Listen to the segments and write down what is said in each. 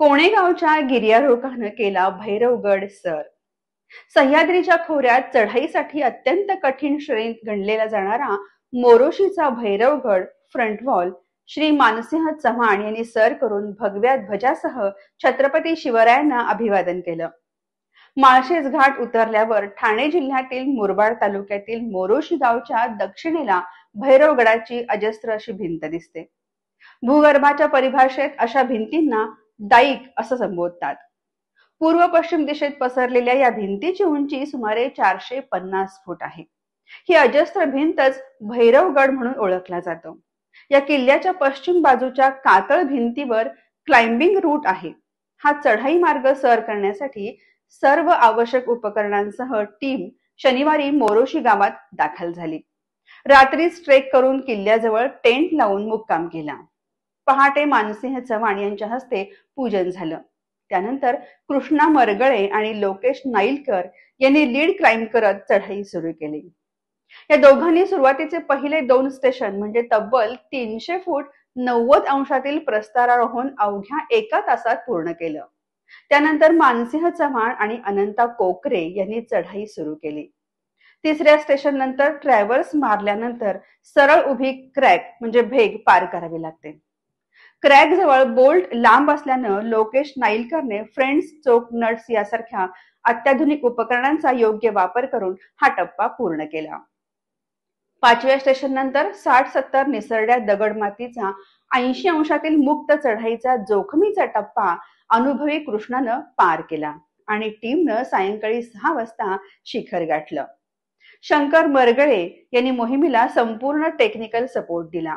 कोणेगावच्या गिर्यारोहकानं केला भैरवगड सर. सह्याद्रीच्या खोऱ्यात चढाईसाठी अत्यंत कठीण श्रेणीत गणलेला जाणारा मोरोशीचा भैरवगड फ्रंट वॉल श्री मानसिंह चव्हाण यांनी सर करून भगव्या ध्वजासह छत्रपती शिवरायांना अभिवादन केलं. माळशेज घाट उतरल्यावर ठाणे जिल्ह्यातील मुरबाड तालुक्यातील मोरोशी गावच्या दक्षिणेला भैरवगडाची अजस्त्र अशी भिंत दिसते. भूगर्भाच्या परिभाषेत अशा भिंतींना डाईक असं संबोधतात. पूर्व पश्चिम दिशेत पसरलेल्या या भिंतीची उंची सुमारे 450 फूट आहे. ही अजस्त्र भिंतच भैरवगड म्हणून ओळखला जातो. या किल्ल्याच्या पश्चिम बाजूच्या कातळ भिंतीवर क्लाइम्बिंग रूट आहे. हा चढाई मार्ग सर करण्यासाठी सर्व आवश्यक उपकरणांसह टीम शनिवारी मोरोशी गावात दाखल झाली. रात्रीच ट्रेक करून किल्ल्याजवळ टेंट लावून मुक्काम केला. पहाटे मानसिंह चव्हाण यांच्या हस्ते पूजन झालं. त्यानंतर कृष्णा मरगळे आणि लोकेश नाईलकर यांनी लीड क्लाइंब करत चढाई सुरू केली. या दोघांनी सुरुवातीचे पहिले 2 स्टेशन म्हणजे तब्बल 300 फूट 90 अंशातील प्रस्तारारोहण अवघ्या 1 तासात पूर्ण केलं. त्यानंतर मानसिंह चव्हाण आणि अनंता कोकरे यांनी चढाई सुरू केली. तिसऱ्या स्टेशन नंतर ट्रॅव्हल्स मारल्यानंतर सरळ उभी क्रॅक म्हणजे भेग पार करावी लागते. क्रॅक जवळ बोल्ट लांब असल्यानं लोकेश नाईलकरने फ्रेंड्स चोक नट्स यासारख्या अत्याधुनिक उपकरणांचा योग्य वापर करून हा टप्पा पूर्ण केला. 5व्या स्टेशन नंतर 60-70 निसरड्या दगडमातीचा 80 अंशातील मुक्त चढाईचा जोखमीचा टप्पा अनुभवी कृष्णानं पार केला आणि टीमनं सायंकाळी 6 वाजता शिखर गाठलं. शंकर मरगळे यांनी मोहिमेला संपूर्ण टेक्निकल सपोर्ट दिला.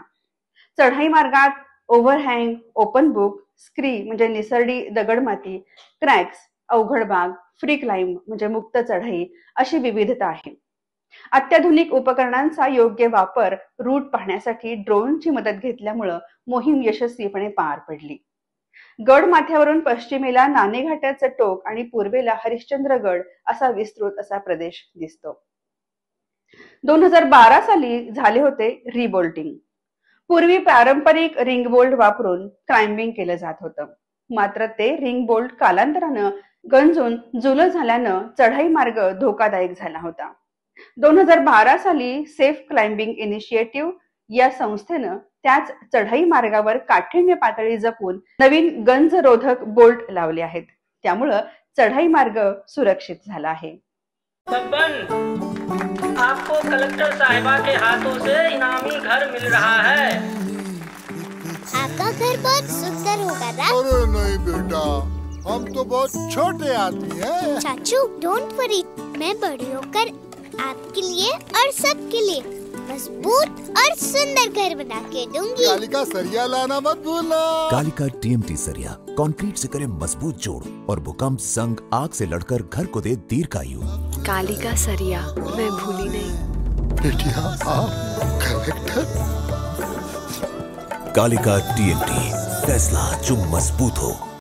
चढाई मार्गात ओव्हरहँग, ओपन बुक, स्क्री म्हणजे निसरडी दगडमाती, क्रॅक्स, अवघड भाग, फ्री क्लाइंब म्हणजे मुक्त चढाई अशी विविधता आहे. अत्याधुनिक उपकरणांचा योग्य वापर, रूट पाहण्यासाठी ड्रोनची मदत घेतल्यामुळं मोहीम यशस्वीपणे पार पडली. गड माथ्यावरून पश्चिमेला नाणेघाटाचं टोक आणि पूर्वेला हरिश्चंद्रगड असा विस्तृत असा प्रदेश दिसतो. 2012 साली झाले होते रिबोल्टिंग. पूर्वी पारंपरिक रिंग बोल्ट वापरून क्लाइम्बिंग केलं जात होतं. मात्र ते रिंग बोल्ट कालांतरानं गंजून जुलं झाल्यानं चढाई मार्ग धोकादायक झाला होता. 2012 साली सेफ क्लाइम्बिंग इनिशिएटिव्ह या संस्थेनं त्याच चढाई मार्गावर काठिण्य पातळी जपून नवीन गंजरोधक बोल्ट लावले आहेत. त्यामुळं चढाई मार्ग सुरक्षित झाला आहे. आपको कलेक्टर साहिबा के हाथों से इनामी घर मिल रहा है. आपका घर बहुत सुंदर होगा ना? अरे नहीं बेटा, हम तो बहुत छोटे आदमी हैं। चाचू डोंट वरी, मैं बड़ी होकर आपके लिए और सबके लिए मजबूत और सुंदर घर बना के दूंगी। कालिका सरिया लाना मत भूलना। कालिका TMT सरिया कंक्रीट से करे मजबूत जोड़ और भूकंप संग आग से लड़कर घर को दे दीर्घायु। कालिका सरिया मैं भूली नहीं। बेटिया आप कलेक्टर। कालिका TMT, फैसला जो मजबूत हो।